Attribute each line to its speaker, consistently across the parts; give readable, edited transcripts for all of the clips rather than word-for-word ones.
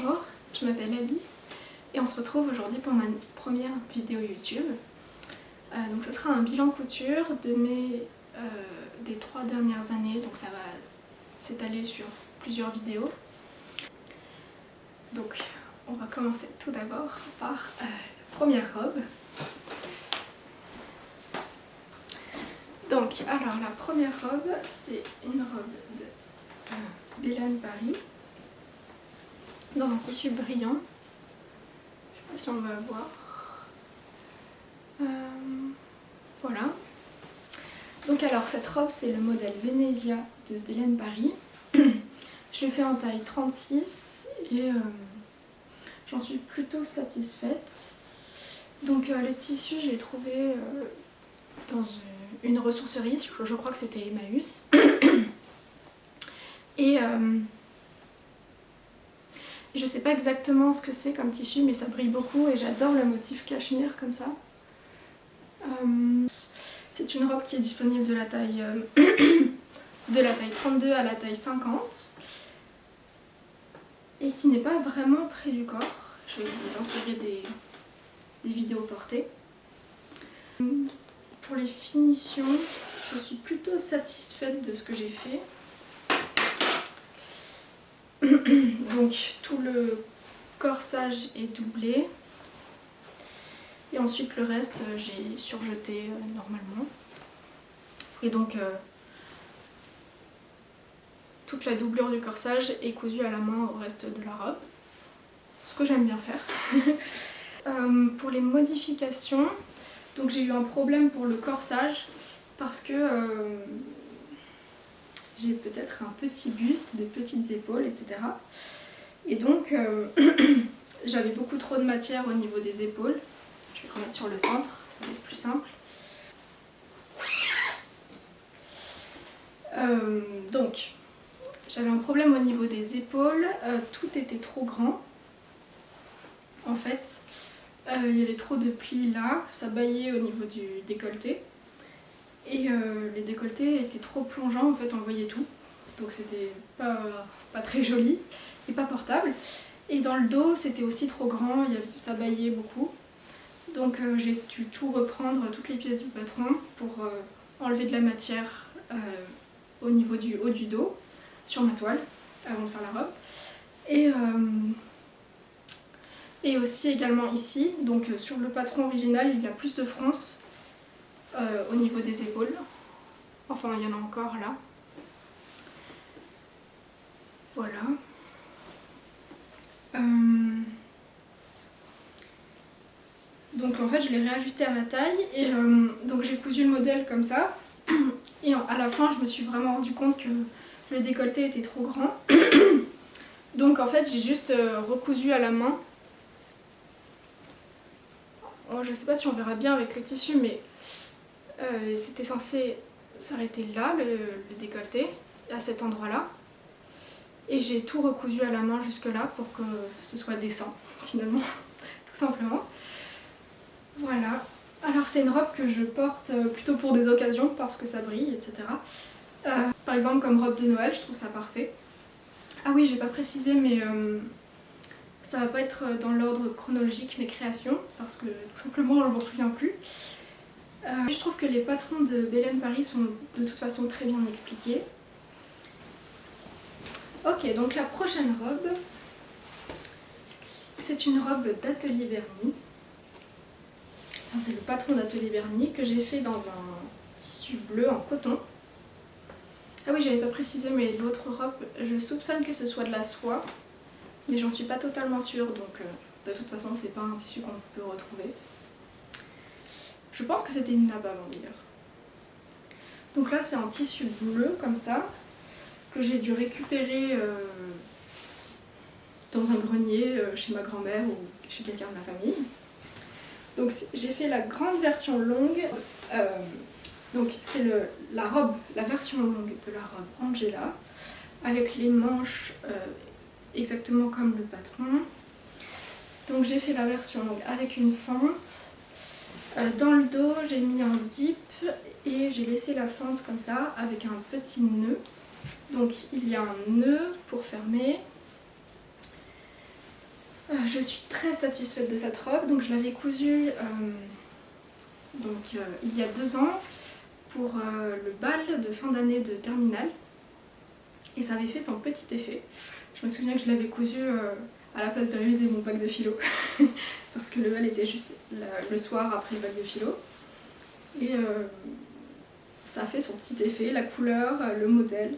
Speaker 1: Bonjour, je m'appelle Alice et on se retrouve aujourd'hui pour ma première vidéo YouTube. Donc ce sera un bilan couture des 3 dernières années, donc ça va s'étaler sur plusieurs vidéos. Donc on va commencer tout d'abord par la première robe. Donc alors la première robe, c'est une robe de Belen Paris dans un tissu brillant. Je sais pas si on va voir. Voilà. Donc alors cette robe, c'est le modèle Venezia de Belen Paris. Je l'ai fait en taille 36 et j'en suis plutôt satisfaite. Donc le tissu, je l'ai trouvé dans une ressourcerie, je crois que c'était Emmaüs. Et je sais pas exactement ce que c'est comme tissu, mais ça brille beaucoup et j'adore le motif cachemire comme ça. C'est une robe qui est disponible de la taille 32 à la taille 50 et qui n'est pas vraiment près du corps. Je vais vous insérer des vidéos portées. Pour les finitions, je suis plutôt satisfaite de ce que j'ai fait. Donc tout le corsage est doublé et ensuite le reste j'ai surjeté normalement et donc toute la doublure du corsage est cousue à la main au reste de la robe, ce que j'aime bien faire. Pour les modifications, donc j'ai eu un problème pour le corsage parce que j'ai peut-être un petit buste, des petites épaules, etc. Et donc j'avais beaucoup trop de matière au niveau des épaules. Je vais remettre sur le centre, ça va être plus simple. Donc j'avais un problème au niveau des épaules, tout était trop grand. En fait, il y avait trop de plis là, ça baillait au niveau du décolleté. Et les décolletés étaient trop plongeants, en fait on voyait tout. Donc c'était pas très joli et pas portable. Et dans le dos c'était aussi trop grand, ça baillait beaucoup. Donc j'ai dû tout reprendre, toutes les pièces du patron pour enlever de la matière au niveau du haut du dos, sur ma toile, avant de faire la robe. Et aussi également ici, donc sur le patron original il y a plus de fronces au niveau des épaules. Enfin il y en a encore là. Voilà. Donc en fait je l'ai réajusté à ma taille et donc j'ai cousu le modèle comme ça. Et à la fin je me suis vraiment rendu compte que le décolleté était trop grand. Donc en fait j'ai juste recousu à la main. Oh, je sais pas si on verra bien avec le tissu, mais c'était censé s'arrêter là, le décolleté, à cet endroit-là. Et j'ai tout recousu à la main jusque là pour que ce soit décent, finalement, tout simplement. Voilà. Alors c'est une robe que je porte plutôt pour des occasions parce que ça brille, etc. Par exemple comme robe de Noël, je trouve ça parfait. Ah oui, j'ai pas précisé, mais ça va pas être dans l'ordre chronologique mes créations parce que tout simplement je m'en souviens plus. Je trouve que les patrons de Belen Paris sont de toute façon très bien expliqués. Ok, donc la prochaine robe, c'est une robe d'Atelier Berny. Enfin, c'est le patron d'Atelier Berny que j'ai fait dans un tissu bleu en coton. Ah oui, j'avais pas précisé, mais l'autre robe, je soupçonne que ce soit de la soie, mais j'en suis pas totalement sûre, donc de toute façon c'est pas un tissu qu'on peut retrouver. Je pense que c'était une nappe avant d'ailleurs. Donc là c'est un tissu bleu comme ça, que j'ai dû récupérer dans un grenier chez ma grand-mère ou chez quelqu'un de ma famille. Donc j'ai fait la grande version longue, donc c'est la version longue de la robe Angela, avec les manches exactement comme le patron. Donc j'ai fait la version longue avec une fente. Dans le dos j'ai mis un zip et j'ai laissé la fente comme ça avec un petit nœud. Donc il y a un nœud pour fermer Je suis très satisfaite de cette robe, donc je l'avais cousue il y a 2 ans pour le bal de fin d'année de terminale et ça avait fait son petit effet. Je me souviens que je l'avais cousue à la place de réviser mon bac de philo parce que le bal était juste le soir après le bac de philo et ça a fait son petit effet, la couleur, le modèle.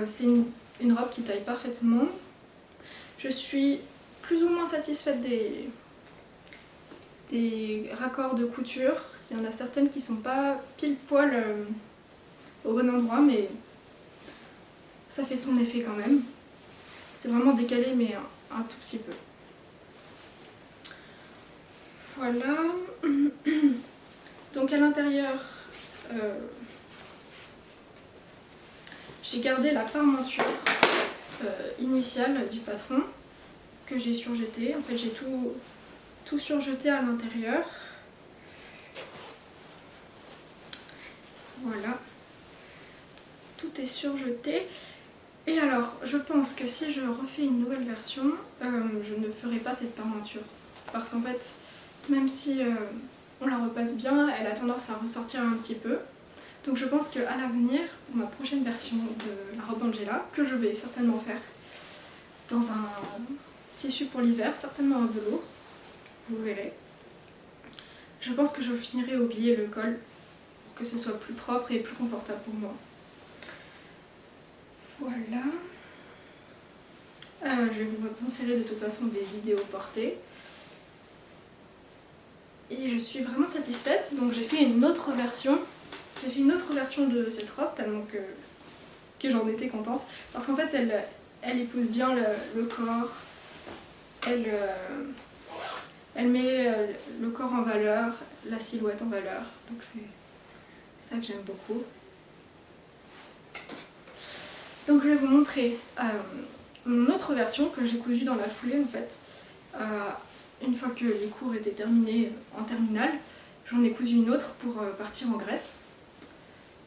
Speaker 1: C'est une robe qui taille parfaitement. Je suis plus ou moins satisfaite des raccords de couture. Il y en a certaines qui sont pas pile poil au bon endroit, mais ça fait son effet quand même. C'est vraiment décalé, mais un tout petit peu. Voilà. Donc à l'intérieur, j'ai gardé la parmenture initiale du patron que j'ai surjeté. En fait, j'ai tout surjeté à l'intérieur. Voilà. Tout est surjeté. Et alors, je pense que si je refais une nouvelle version, je ne ferai pas cette parmenture. Parce qu'en fait, même si on la repasse bien, elle a tendance à ressortir un petit peu. Donc je pense qu'à l'avenir, pour ma prochaine version de la robe Angela, que je vais certainement faire dans un tissu pour l'hiver, certainement un velours, vous verrez. Je pense que je finirai au biais le col pour que ce soit plus propre et plus confortable pour moi. Voilà. Je vais vous insérer de toute façon des vidéos portées. Et je suis vraiment satisfaite, donc j'ai fait une autre version. J'ai fait une autre version de cette robe tellement que j'en étais contente. Parce qu'en fait elle épouse bien le corps, elle met le corps en valeur, la silhouette en valeur. Donc c'est ça que j'aime beaucoup. Donc je vais vous montrer mon autre version que j'ai cousue dans la foulée en fait. Une fois que les cours étaient terminés en terminale, j'en ai cousu une autre pour partir en Grèce.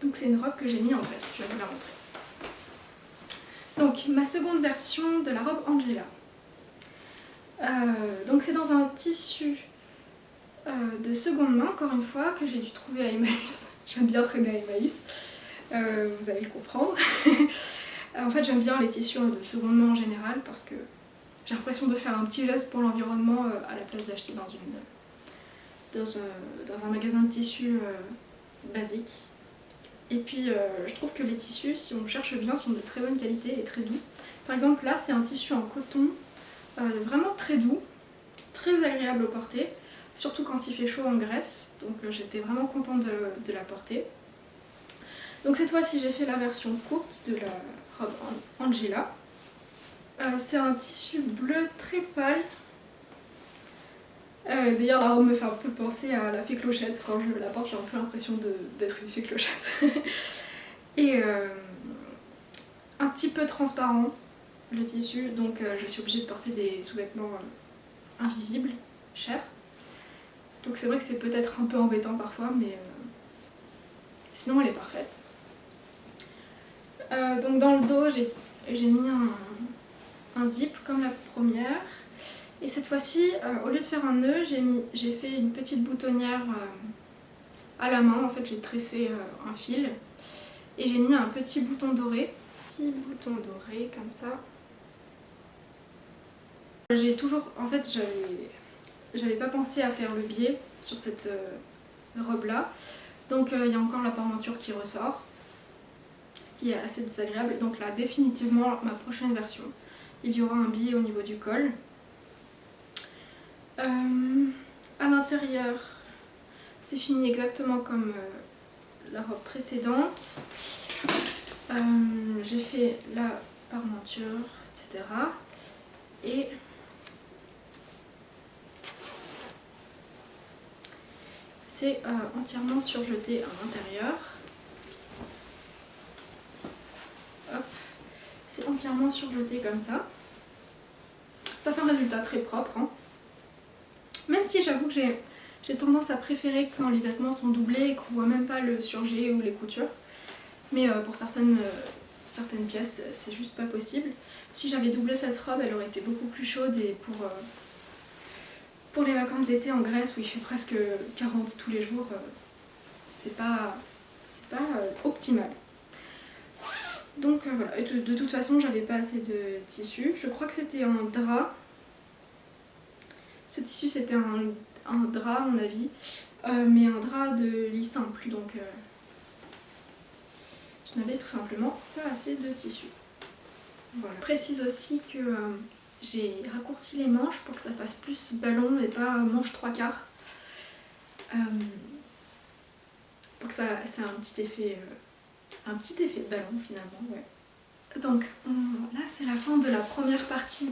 Speaker 1: Donc c'est une robe que j'ai mis en Grèce, je vais vous la montrer. Donc ma seconde version de la robe Angela. Donc c'est dans un tissu de seconde main, encore une fois, que j'ai dû trouver à Emmaüs. J'aime bien traîner à Emmaüs, vous allez le comprendre. En fait j'aime bien les tissus de seconde main en général parce que j'ai l'impression de faire un petit geste pour l'environnement à la place d'acheter dans un magasin de tissus basique. Et puis je trouve que les tissus, si on cherche bien, sont de très bonne qualité et très doux. Par exemple là c'est un tissu en coton vraiment très doux, très agréable au porter, surtout quand il fait chaud en Grèce, donc j'étais vraiment contente de la porter. Donc cette fois-ci j'ai fait la version courte de la robe Angela. C'est un tissu bleu très pâle. D'ailleurs la robe me fait un peu penser à la fée Clochette. Quand je la porte j'ai un peu l'impression d'être une fée Clochette. Et un petit peu transparent le tissu, donc je suis obligée de porter des sous-vêtements invisibles, chers. Donc c'est vrai que c'est peut-être un peu embêtant parfois, mais sinon elle est parfaite. Donc dans le dos j'ai mis un zip comme la première. Et cette fois-ci, au lieu de faire un nœud, j'ai fait une petite boutonnière à la main. En fait, j'ai tressé un fil et j'ai mis un petit bouton doré. Petit bouton doré comme ça. J'ai toujours, en fait, j'avais pas pensé à faire le biais sur cette robe-là. Donc il y a encore la parmenture qui ressort, ce qui est assez désagréable. Donc là, définitivement, ma prochaine version, il y aura un biais au niveau du col. À l'intérieur, c'est fini exactement comme la robe précédente. J'ai fait la parmenture, etc. Et c'est entièrement surjeté à l'intérieur. C'est entièrement surjeté comme ça. Ça fait un résultat très propre, hein. Même si j'avoue que j'ai tendance à préférer quand les vêtements sont doublés et qu'on voit même pas le surjet ou les coutures. Mais pour certains certaines pièces, c'est juste pas possible. Si j'avais doublé cette robe, elle aurait été beaucoup plus chaude et pour les vacances d'été en Grèce où il fait presque 40 tous les jours, c'est pas optimal. Donc voilà, et de toute façon j'avais pas assez de tissu. Je crois que c'était un drap. Ce tissu c'était un drap à mon avis, mais un drap de lit simple, donc je n'avais tout simplement pas assez de tissu. Voilà. Je précise aussi que j'ai raccourci les manches pour que ça fasse plus ballon et pas manche 3/4. Pour que ça ait un petit effet de ballon finalement. Ouais. Donc là c'est la fin de la première partie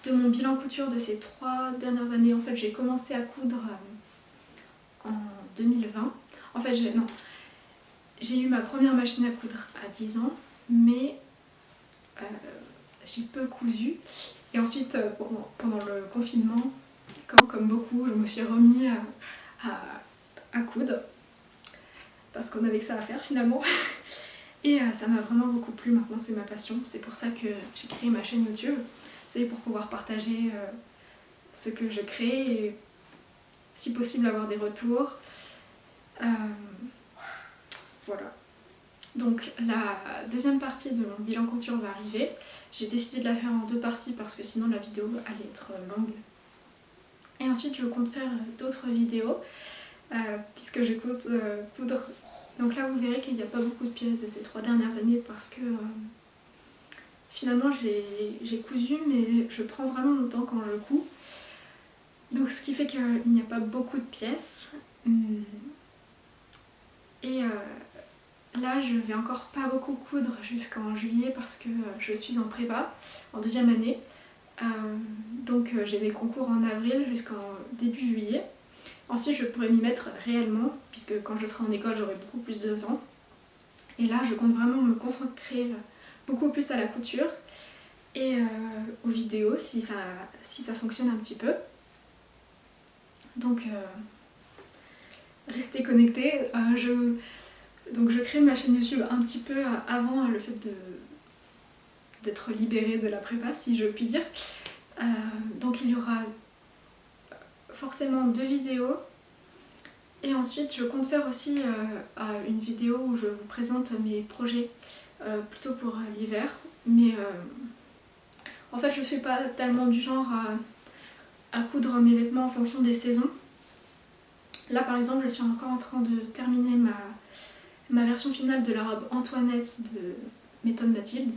Speaker 1: de mon bilan couture de ces 3 dernières années. En fait j'ai commencé à coudre en 2020. En fait j'ai eu ma première machine à coudre à 10 ans, mais j'ai peu cousu. Et ensuite, pendant le confinement, comme beaucoup, je me suis remis à coudre. Parce qu'on avait que ça à faire finalement. Et ça m'a vraiment beaucoup plu, maintenant c'est ma passion. C'est pour ça que j'ai créé ma chaîne YouTube. C'est pour pouvoir partager ce que je crée et si possible avoir des retours. Voilà. Donc la deuxième partie de mon bilan couture va arriver. J'ai décidé de la faire en 2 parties parce que sinon la vidéo allait être longue. Et ensuite je compte faire d'autres vidéos puisque je compte coudre. Donc là vous verrez qu'il n'y a pas beaucoup de pièces de ces 3 dernières années parce que finalement j'ai cousu mais je prends vraiment mon temps quand je couds. Donc ce qui fait qu'il n'y a pas beaucoup de pièces. Et là je vais encore pas beaucoup coudre jusqu'en juillet parce que je suis en prépa, en 2e année. Donc j'ai mes concours en avril jusqu'en début juillet. Ensuite je pourrais m'y mettre réellement puisque quand je serai en école j'aurai beaucoup plus de temps. Et là je compte vraiment me concentrer beaucoup plus à la couture et aux vidéos si ça fonctionne un petit peu. Donc restez connectés. Donc je crée ma chaîne YouTube un petit peu avant le fait d'être libérée de la prépa, si je puis dire. Donc il y aura forcément 2 vidéos. Et ensuite je compte faire aussi une vidéo où je vous présente mes projets plutôt pour l'hiver. Mais en fait je suis pas tellement du genre à coudre mes vêtements en fonction des saisons. Là par exemple je suis encore en train de terminer ma version finale de la robe Antoinette de Méthode Mathilde.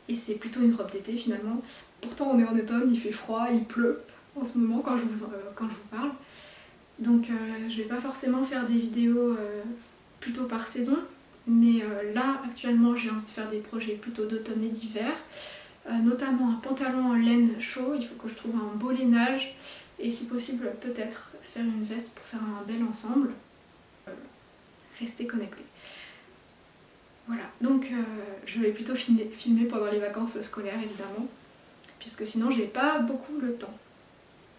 Speaker 1: Et c'est plutôt une robe d'été finalement. Pourtant on est en automne, il fait froid, il pleut en ce moment quand je vous parle. Donc je vais pas forcément faire des vidéos plutôt par saison. Mais là actuellement j'ai envie de faire des projets plutôt d'automne et d'hiver. Notamment un pantalon en laine chaud, il faut que je trouve un beau lainage. Et si possible peut-être faire une veste pour faire un bel ensemble. Restez connectés. Voilà, donc je vais plutôt filmer pendant les vacances scolaires évidemment, puisque sinon j'ai pas beaucoup le temps.